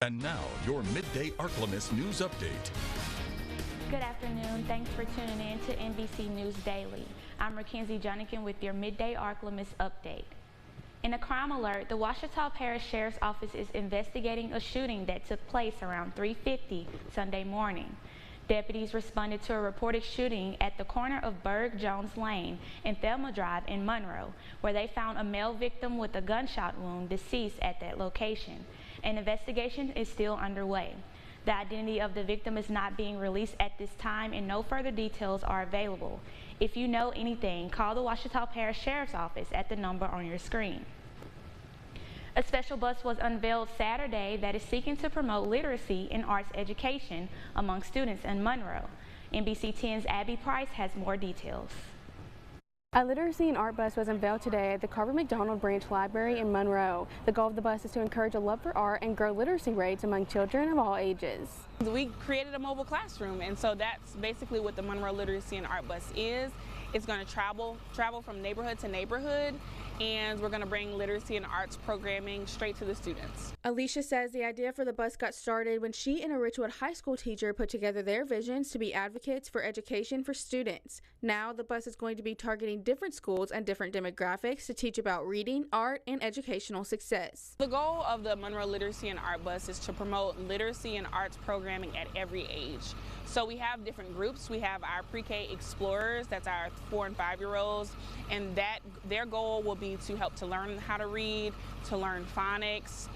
And now, your Midday Ark-La-Miss news update. Good afternoon. Thanks for tuning in to NBC News Daily. I'm Mackenzie Jonikin with your Midday Ark-La-Miss update. In a crime alert, the Ouachita Parish Sheriff's Office is investigating a shooting that took place around 3:50 Sunday morning. Deputies responded to a reported shooting at the corner of Berg-Jones Lane and Thelma Drive in Monroe, where they found a male victim with a gunshot wound deceased at that location. An investigation is still underway. The identity of the victim is not being released at this time and no further details are available. If you know anything, call the Ouachita Parish Sheriff's Office at the number on your screen. A special bus was unveiled Saturday that is seeking to promote literacy and arts education among students in Monroe. NBC 10's Abby Price has more details. A literacy and art bus was unveiled today at the Carver McDonald Branch Library in Monroe. The goal of the bus is to encourage a love for art and grow literacy rates among children of all ages. We created a mobile classroom, and so that's basically what the Monroe Literacy and Art Bus is. It's going to travel from neighborhood to neighborhood, and we're going to bring literacy and arts programming straight to the students. Alicia says the idea for the bus got started when she and a Richwood High School teacher put together their visions to be advocates for education for students. Now the bus is going to be targeting different schools and different demographics to teach about reading, art, and educational success. The goal of the Monroe Literacy and Art Bus is to promote literacy and arts programming at every age. So we have different groups. We have our pre-K explorers, that's our 4- and 5-year-olds, and their goal will be to help to learn how to read, to learn phonics,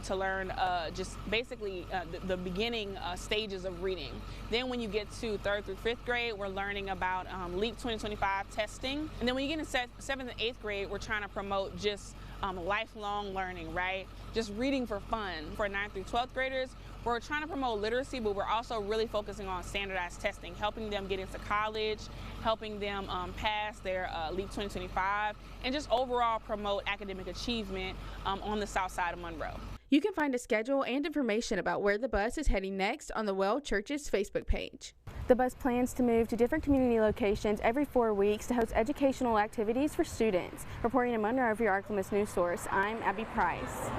to learn just basically the beginning stages of reading. Then when you get to 3rd through 5th grade, we're learning about LEAP 2025 testing. And then when you get into 7th and 8th grade, we're trying to promote just lifelong learning, right? Just reading for fun. For 9th through 12th graders, we're trying to promote literacy, but we're also really focusing on standardized testing, helping them get into college, helping them pass their LEAP 2025, and just overall promote academic achievement on the south side of Monroe. You can find a schedule and information about where the bus is heading next on the Well Church's Facebook page. The bus plans to move to different community locations every 4 weeks to host educational activities for students. Reporting in Monroe for your Ark-La-Miss news source, I'm Abby Price.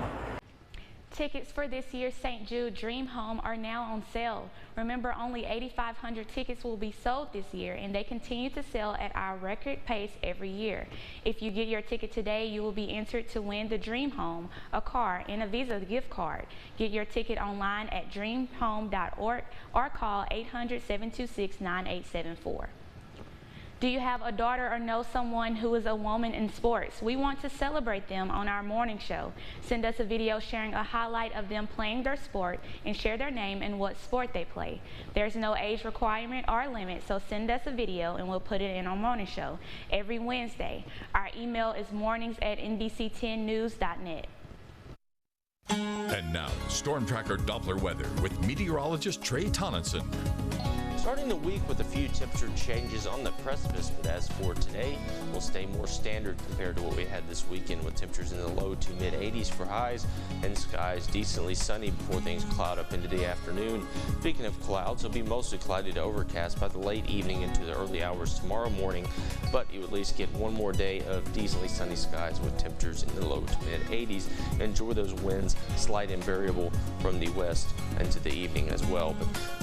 Tickets for this year's St. Jude Dream Home are now on sale. Remember, only 8,500 tickets will be sold this year, and they continue to sell at our record pace every year. If you get your ticket today, you will be entered to win the Dream Home, a car, and a Visa gift card. Get your ticket online at dreamhome.org or call 800-726-9874. Do you have a daughter or know someone who is a woman in sports? We want to celebrate them on our morning show. Send us a video sharing a highlight of them playing their sport and share their name and what sport they play. There's no age requirement or limit, so send us a video and we'll put it in our morning show every Wednesday. Our email is mornings@nbc10news.net. And now, Storm Tracker Doppler weather with meteorologist Trey Tonneson. Starting the week with a few temperature changes on the precipice, but as for today, we'll stay more standard compared to what we had this weekend with temperatures in the low to mid 80s for highs and skies decently sunny before things cloud up into the afternoon. Speaking of clouds, it'll be mostly cloudy to overcast by the late evening into the early hours tomorrow morning, but you at least get one more day of decently sunny skies with temperatures in the low to mid 80s. Enjoy those winds, slight and variable from the west into the evening as well.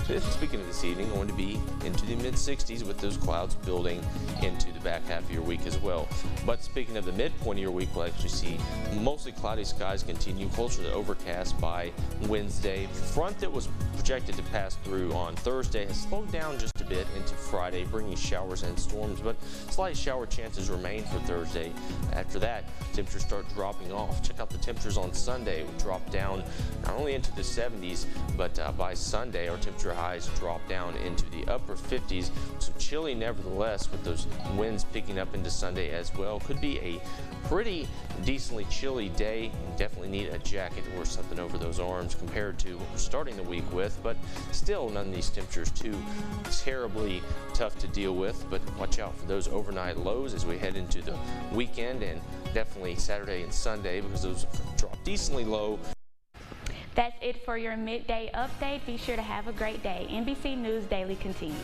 But speaking of this evening, going to be into the mid 60s with those clouds building into the back half of your week as well. But speaking of the midpoint of your week, we'll actually see mostly cloudy skies continue closer to overcast by Wednesday. The front that was projected to pass through on Thursday has slowed down just a bit into Friday, bringing showers and storms, but slight shower chances remain for Thursday. After that, temperatures start dropping off. Check out the temperatures on Sunday. We'll drop down not only into the 70s, but by Sunday, our temperature highs drop down into the upper 50s. So chilly nevertheless, with those winds picking up into Sunday as well. Could be a pretty decently chilly day. You definitely need a jacket or something over those arms compared to what we're starting the week with, but still none of these temperatures too terribly tough to deal with. But watch out for those overnight lows as we head into the weekend, and definitely Saturday and Sunday, because those drop decently low. That's it for your midday update. Be sure to have a great day. NBC News Daily continues.